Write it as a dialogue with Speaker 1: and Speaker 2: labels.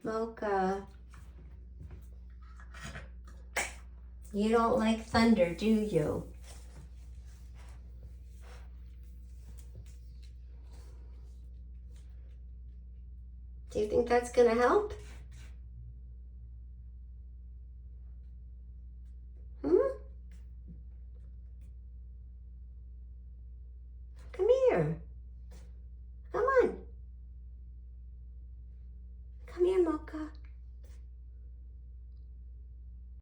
Speaker 1: Mocha. You don't like thunder, do you? Do you think that's gonna help? Come here.